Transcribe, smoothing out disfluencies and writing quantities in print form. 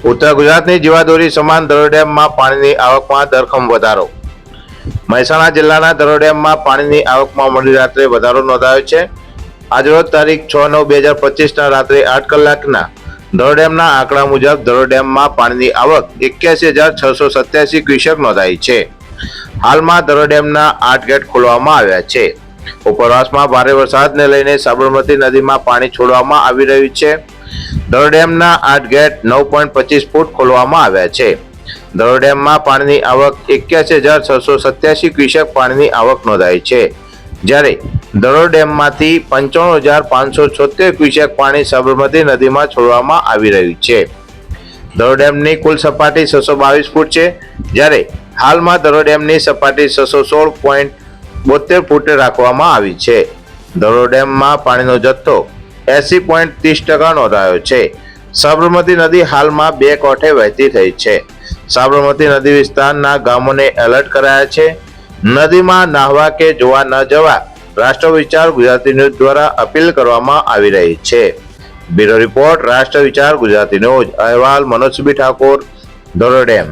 ઉત્તર ગુજરાતની જીવાદોરી સમાન ધરોઈ ડેમમાં પાણીની આવકમાં ધરખમ વધારો। મહેસાણા જિલ્લાના ધરોઈ ડેમમાં પાણીની આવકમાં મોડી રાત્રે વધારો નોંધાયો છે। આજરોજ તારીખ 6/9/2025 રાત્રે 8 કલાકના ધરોઈ ડેમના આંકડા મુજબ ધરોઈ ડેમમાં પાણીની આવક 81,687 ક્યુસેક નોંધાઈ છે। હાલમાં ધરોઈ ડેમના 8 ગેટ ખોલવામાં આવ્યા છે। ઉપરવાસમાં ભારે વરસાદને લઈને સાબરમતી નદીમાં પાણી છોડવામાં આવી રહ્યું છે। ધરોઈ ડેમના 8 ગેટ 9.25 ફૂટ ખોલવામાં આવ્યા છે। ધરોઈ ડેમમાં પાણીની આવક 81,687 ક્યુસેક પાણીની આવક નોંધાઈ છે, જ્યારે ધરોઈ ડેમમાંથી 95,576 ક્યુસેક પાણી સાબરમતી નદીમાં છોડવામાં આવી રહ્યું છે। ધરોઈ ડેમની કુલ સપાટી 622 ફૂટ છે, જ્યારે હાલમાં ધરોઈ ડેમની સપાટી 616.72 ફૂટે રાખવામાં આવી છે। ધરોઈ ડેમમાં પાણીનો જથ્થો 80.30% નોંધાયો છે। સાબરમતી નદી હાલમાં 2 કાંઠે વહેતી થઈ છે। સાબરમતી નદી વિસ્તારના ગામોને એલર્ટ કરાયા છે। નદીમાં નાહવા કે જોવા ન જવા રાષ્ટ્ર વિચાર ગુજરાતી ન્યૂઝ દ્વારા અપીલ કરવામાં આવી રહી છે। બ્યુરો રિપોર્ટ, રાષ્ટ્ર વિચાર ગુજરાતી ન્યૂઝ। અહેવાલ મનોજ ઠાકોર, ધરોઈ ડેમ।